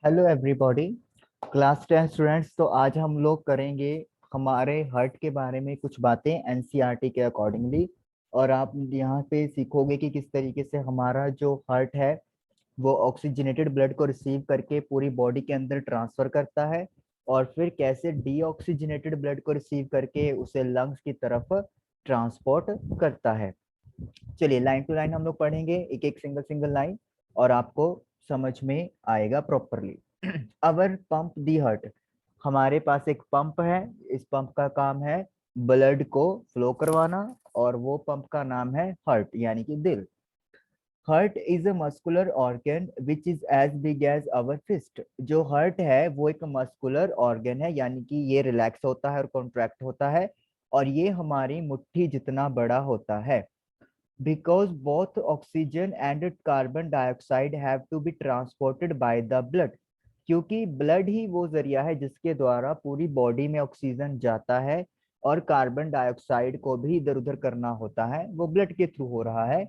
Hello everybody. Class 10 students, तो आज हम लोग करेंगे हमारे हार्ट के बारे में कुछ बातें एनसीईआरटी के अकॉर्डिंगली। और आप यहाँ पे सीखोगे कि किस तरीके से हमारा जो हार्ट है वो ऑक्सीजनेटेड ब्लड को रिसीव करके पूरी बॉडी के अंदर ट्रांसफर करता है, और फिर कैसे डीऑक्सीजनेटेड ब्लड को रिसीव करके उसे लंग्स की तरफ ट्रांसपोर्ट करता है। चलिए लाइन टू लाइन हम लोग पढ़ेंगे, एक एक सिंगल सिंगल लाइन, और आपको समझ में आएगा properly. Our pump the heart, हमारे पास एक पंप है। इस पंप का काम है ब्लड को फ्लो करवाना, और वो पंप का नाम है हार्ट यानी कि दिल। Heart is a muscular organ which is as big as our fist. जो हार्ट है वो एक मस्कुलर ऑर्गन है, यानी कि ये रिलैक्स होता है और कॉन्ट्रैक्ट होता है, और ये हमारी मुट्ठी जितना बड़ा होता है। Because both oxygen and carbon dioxide have to be transported by the blood, क्योंकि ब्लड ही वो जरिया है जिसके द्वारा पूरी बॉडी में ऑक्सीजन जाता है, और कार्बन डाइऑक्साइड को भी इधर उधर करना होता है, वो ब्लड के थ्रू हो रहा है।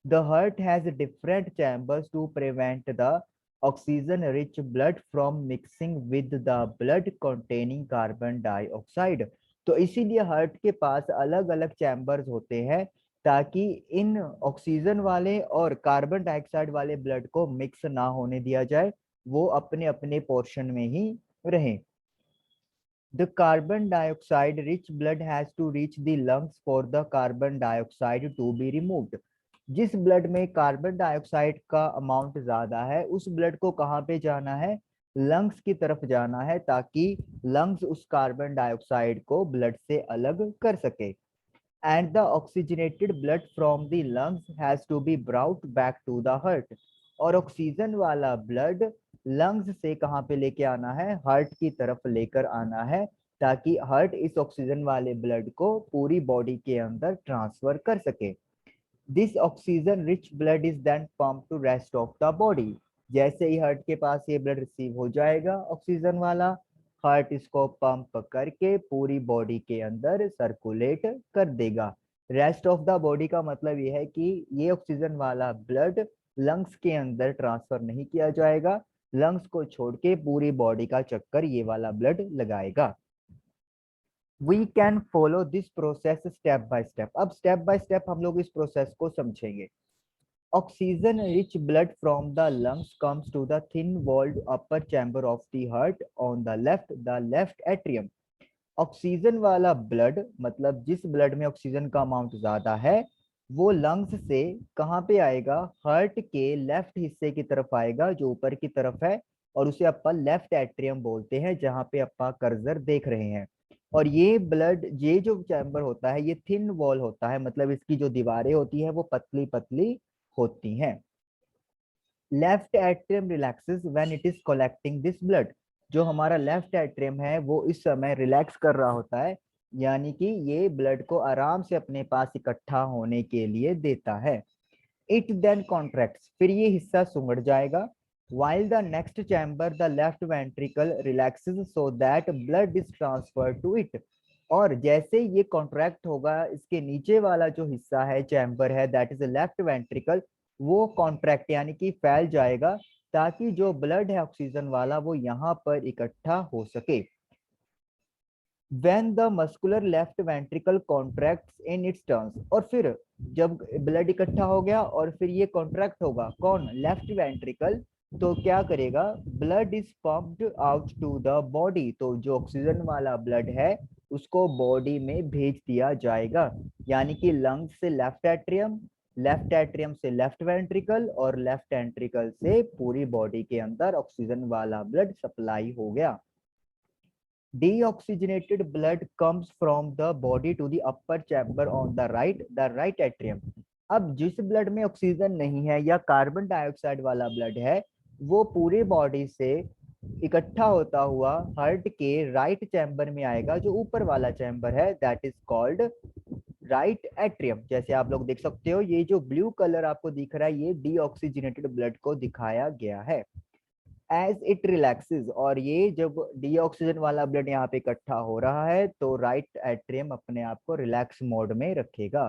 The heart has different chambers to prevent the oxygen rich blood from mixing with the blood containing carbon dioxide. तो इसीलिए हार्ट के पास अलग अलग चैम्बर्स होते हैं, ताकि इन ऑक्सीजन वाले और कार्बन डाइऑक्साइड वाले ब्लड को मिक्स ना होने दिया जाए, वो अपने अपने पोर्शन में ही रहें। The carbon dioxide rich blood has to reach the lungs for the carbon dioxide to be removed. जिस ब्लड में कार्बन डाइऑक्साइड का अमाउंट ज्यादा है उस ब्लड को कहाँ पे जाना है? लंग्स की तरफ जाना है, ताकि लंग्स उस कार्बन डाइऑक्साइड को ब्लड से अलग कर सके। And the oxygenated blood from the lungs has to be brought back to the heart. और ऑक्सीजन वाला ब्लड लंग्स से कहाँ पे लेके आना है? हार्ट की तरफ लेकर आना है, ताकि हार्ट इस ऑक्सीजन वाले ब्लड को पूरी बॉडी के अंदर ट्रांसफर कर सके। This oxygen rich blood is then pump to rest of the body. जैसे ही हार्ट के पास ये ब्लड रिसीव हो जाएगा ऑक्सीजन वाला, हार्ट इसको पंप करके पूरी बॉडी के अंदर सर्कुलेट कर देगा। रेस्ट ऑफ द बॉडी का मतलब ये है कि ये ऑक्सीजन वाला ब्लड लंग्स के अंदर ट्रांसफर नहीं किया जाएगा, लंग्स को छोड़ के पूरी बॉडी का चक्कर ये वाला ब्लड लगाएगा। We can follow this process step by step. अब स्टेप बाय स्टेप हम लोग इस प्रोसेस को समझेंगे। Oxygen rich blood from the lungs comes to the thin walled upper chamber of the heart on the left atrium. Oxygen वाला blood, मतलब जिस blood में ऑक्सीजन का अमाउंट ज्यादा है, वो लंग्स से कहाँ पे आएगा? हार्ट के लेफ्ट हिस्से की तरफ आएगा, जो ऊपर की तरफ है, और उसे अपन लेफ्ट एट्रियम बोलते हैं, जहाँ पे अपन कर्सर देख रहे हैं। और ये ब्लड, ये जो चैम्बर होता है ये थिन वॉल होता है, मतलब इसकी जो दीवारें होती है वो पतली पतली होती हैं। Left atrium relaxes when it is collecting this blood. जो हमारा लेफ्ट एट्रियम है वो इस समय रिलैक्स कर रहा होता है, यानी कि ये ब्लड को आराम से अपने पास इकट्ठा होने के लिए देता है। इट देन कॉन्ट्रैक्ट्स, फिर ये हिस्सा सुंगड़ जाएगा। while the next chamber the left ventricle relaxes so that blood is transferred to it। और जैसे ये कॉन्ट्रैक्ट होगा, इसके नीचे वाला जो हिस्सा है चैम्बर है, दैट इज लेफ्ट वेंट्रिकल, वो कॉन्ट्रैक्ट यानी कि फैल जाएगा, ताकि जो ब्लड है ऑक्सीजन वाला वो यहाँ पर इकट्ठा हो सके। when the muscular left ventricle contracts in its turns, और फिर जब ब्लड इकट्ठा हो गया और फिर ये कॉन्ट्रैक्ट होगा, कौन? Left ventricle. तो क्या करेगा? Blood is pumped out to the body. तो जो ऑक्सीजन वाला ब्लड है उसको बॉडी में भेज दिया जाएगा, यानी कि लंग्स से लेफ्ट एट्रियम, लेफ्ट एट्रियम से लेफ्ट वेंट्रिकल, और लेफ्ट वेंट्रिकल से पूरी बॉडी के अंदर ऑक्सीजन वाला ब्लड सप्लाई हो गया। Deoxygenated blood comes from the body to the upper chamber on the right atrium। अब जिस ब्लड में ऑक्सीजन नहीं है या कार्बन डाइऑक्साइड वाला ब्लड है, वो पूरे बॉडी से इकट्ठा होता हुआ हार्ट के राइट चैम्बर में आएगा, जो ऊपर वाला चैम्बर है, that is called right atrium. जैसे आप लोग देख सकते हो, ये जो ब्लू कलर आपको दिख रहा है ये डीऑक्सीजनेटेड ब्लड को दिखाया गया है। एज इट रिलैक्सेस, और ये जब डीऑक्सीजन वाला ब्लड यहाँ पे इकट्ठा हो रहा है तो राइट एट्रियम अपने आप को रिलैक्स मोड में रखेगा।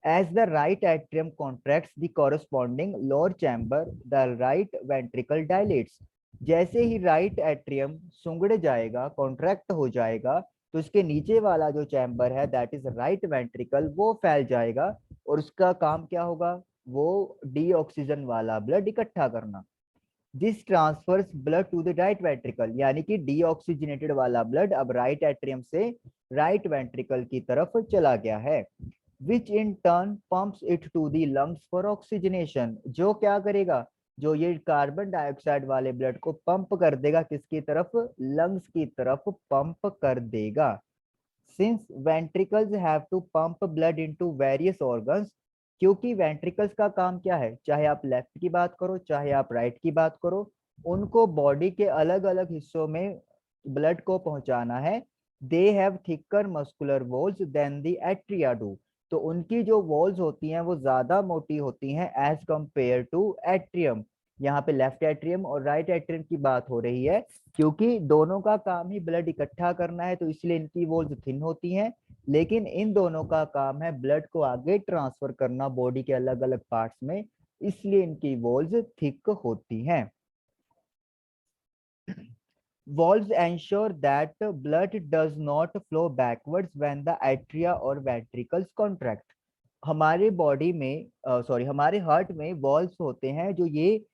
As the right atrium contracts the corresponding lower chamber the right ventricle dilates. जैसे ही राइट एट्रियम सुंगड़ जाएगा, कॉन्ट्रैक्ट हो जाएगा, तो इसके नीचे वाला जो चैम्बर है दैट इज राइट वेंट्रिकल वो फैल जाएगा, और उसका काम क्या होगा, वो डीऑक्सीजन वाला ब्लड इकट्ठा करना। This transfers blood to the right ventricle, यानी कि डीऑक्सीजनेटेड वाला ब्लड अब राइट एट्रियम से राइट वेंट्रिकल की तरफ चला गया है, which in turn pumps it to the lungs for oxygenation, जो क्या करेगा, जो ये कार्बन डाइऑक्साइड वाले ब्लड को पंप कर देगा, किसकी तरफ, लंग्स की तरफ पंप कर देगा। Since ventricles have to pump blood into various organs, क्योंकि वेंट्रिकल्स का काम क्या है, चाहे आप लेफ्ट की बात करो चाहे आप राइट की बात करो, उनको बॉडी के अलग अलग हिस्सों में ब्लड को पहुंचाना है। They have thicker muscular walls than the atria do, तो उनकी जो वॉल्स होती हैं वो ज्यादा मोटी होती हैं एज कंपेयर टू एट्रियम। यहाँ पे लेफ्ट एट्रियम और राइट एट्रियम की बात हो रही है, क्योंकि दोनों का काम ही ब्लड इकट्ठा करना है, तो इसलिए इनकी वॉल्स थिन होती हैं, लेकिन इन दोनों का काम है ब्लड को आगे ट्रांसफर करना बॉडी के अलग अलग पार्ट्स में, इसलिए इनकी वॉल्स थिक होती हैं। Valves ensure that blood does not flow backwards when the atria or ventricles contract. हमारे बॉडी में हमारे हार्ट में वॉल्व्स होते हैं जो ये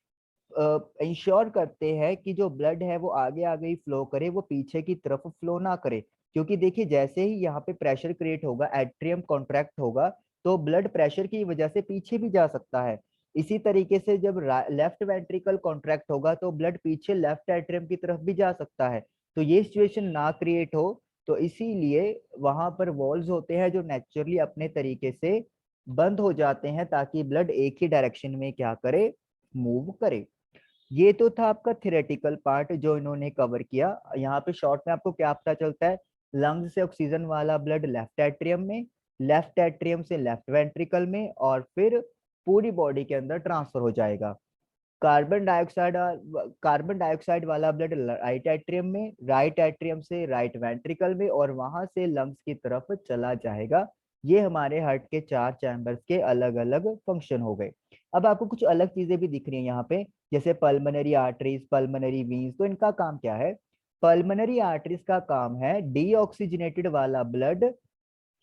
इंश्योर करते हैं कि जो ब्लड है वो आगे आगे ही फ्लो करे, वो पीछे की तरफ फ्लो ना करे। क्योंकि देखिए जैसे ही यहाँ पे प्रेशर क्रिएट होगा, एट्रियम कॉन्ट्रैक्ट होगा, तो ब्लड प्रेशर की वजह से पीछे भी जा सकता है। इसी तरीके से जब लेफ्ट वेंट्रिकल कॉन्ट्रैक्ट होगा तो ब्लड पीछे लेफ्ट एट्रियम की तरफ भी जा सकता है। तो ये सिचुएशन ना क्रिएट हो, तो इसीलिए वहां पर वॉल्व्स होते हैं जो नेचुरली अपने तरीके से बंद हो जाते हैं, ताकि ब्लड एक ही डायरेक्शन में क्या करे, मूव करे। ये तो था आपका थियोरेटिकल पार्ट जो इन्होंने कवर किया। यहाँ पे शॉर्ट में आपको क्या पता चलता है, लंग्स से ऑक्सीजन वाला ब्लड लेफ्ट एट्रियम में, लेफ्ट एट्रियम से लेफ्ट वेंट्रिकल में, और फिर पूरी बॉडी के अंदर ट्रांसफर हो जाएगा। कार्बन डाइऑक्साइड वाला ब्लड राइट एट्रियम में, राइट एट्रियम से राइट वेंट्रिकल में, और वहां से लंग्स की तरफ चला जाएगा। ये हमारे हार्ट के 4 चैम्बर्स के अलग अलग फंक्शन हो गए। अब आपको कुछ अलग चीजें भी दिख रही हैं यहाँ पे, जैसे पल्मोनरी आर्टरीज, पल्मोनरी वीन्स, तो इनका काम क्या है। पल्मोनरी आर्टरीज का काम है डीऑक्सीजनेटेड वाला ब्लड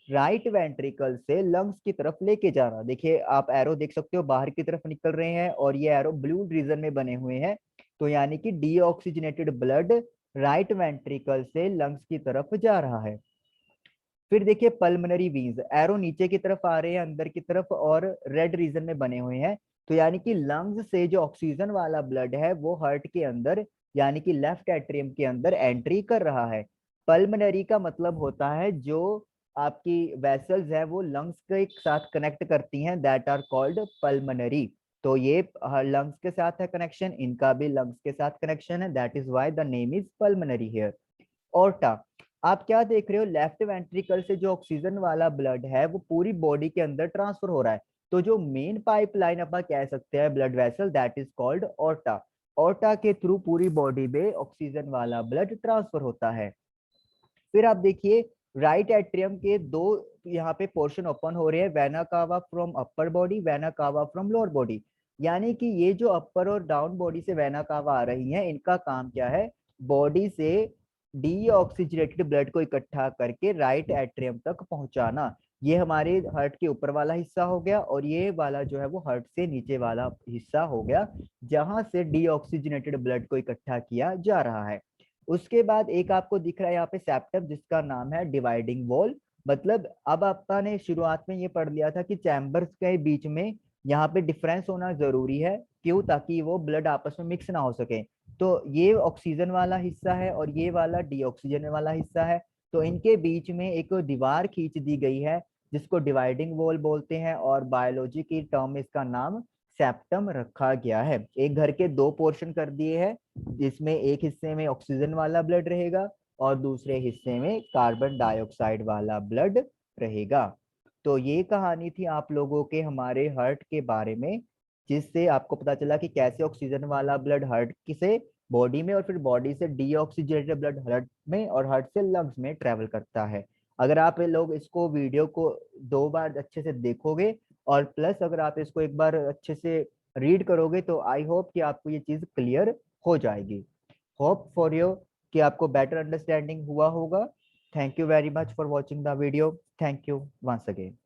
राइट वेंट्रिकल से लंग्स की तरफ लेके जाना। देखिए आप एरो देख सकते हो, बाहर की तरफ निकल रहे हैं और ये एरो ब्लू रीजन में बने हुए हैं, तो यानी कि डीऑक्सीजनेटेड ब्लड राइट वेंट्रिकल से लंग्स की तरफ जा रहा है। फिर देखिए पल्मोनरी वीन्स, एरो नीचे की तरफ आ रहे हैं अंदर की तरफ और रेड रीजन में बने हुए हैं, तो यानी कि लंग्स से जो ऑक्सीजन वाला ब्लड है वो हार्ट के अंदर यानी कि लेफ्ट एट्रियम के अंदर एंट्री कर रहा है। पल्मोनरी का मतलब होता है जो आपकी वेसल्स है वो लंग्स के साथ कनेक्ट करती हैं, दैट आर कॉल्ड पल्मोनरी। तो ये लंग्स के साथ है कनेक्शन, इनका भी लंग्स के साथ कनेक्शन है, that is why the name is pulmonary here. Aorta, आप क्या देख रहे हो, लेफ्ट वेंट्रिकल से जो ऑक्सीजन वाला ब्लड है वो पूरी बॉडी के अंदर ट्रांसफर हो रहा है, तो जो मेन पाइपलाइन अपन कह सकते हैं blood vessel, that is called aorta. Aorta के थ्रू पूरी बॉडी में ऑक्सीजन वाला ब्लड ट्रांसफर होता है। फिर आप देखिए राइट एट्रियम के दो यहाँ पे पोर्शन ओपन हो रहे हैं, vena cava from upper body, vena cava from lower body, यानी कि ये जो अपर और डाउन बॉडी से वेना कावा आ रही हैं, इनका काम क्या है, बॉडी से डीऑक्सीजनेटेड ब्लड को इकट्ठा करके राइट एट्रियम तक पहुंचाना। ये हमारे हार्ट के ऊपर वाला हिस्सा हो गया, और ये वाला जो है वो हार्ट से नीचे वाला हिस्सा हो गया, जहां से डीऑक्सीजनेटेड ब्लड को इकट्ठा किया जा रहा है। उसके बाद एक आपको दिख रहा है यहाँ पे सेप्टम, जिसका नाम है डिवाइडिंग वॉल। मतलब अब आपने शुरुआत में ये पढ़ लिया था कि चैम्बर्स के बीच में यहाँ पे डिफरेंस होना जरूरी है, क्यों, ताकि वो ब्लड आपस में मिक्स ना हो सके। तो ये ऑक्सीजन वाला हिस्सा है और ये वाला डीऑक्सीजन वाला हिस्सा है, तो इनके बीच में एक दीवार खींच दी गई है जिसको डिवाइडिंग वॉल बोलते हैं, और बायोलॉजी की टर्म में इसका नाम सेप्टम रखा गया है। एक घर के दो पोर्शन कर दिए हैं, जिसमें एक हिस्से में ऑक्सीजन वाला ब्लड रहेगा और दूसरे हिस्से में कार्बन डाइऑक्साइड वाला ब्लड रहेगा। तो ये कहानी थी आप लोगों के हमारे हार्ट के बारे में, जिससे आपको पता चला कि कैसे ऑक्सीजन वाला ब्लड हार्ट से बॉडी में और फिर बॉडी से डीऑक्सीजनेटेड ब्लड हार्ट में और हार्ट से लंग्स में ट्रेवल करता है। अगर आप लोग इसको वीडियो को 2 बार अच्छे से देखोगे और प्लस अगर आप इसको एक बार अच्छे से रीड करोगे, तो आई होप कि आपको ये चीज क्लियर हो जाएगी। होप फॉर यू कि आपको बेटर अंडरस्टैंडिंग हुआ होगा। Thank you very much for watching the video. Thank you once again.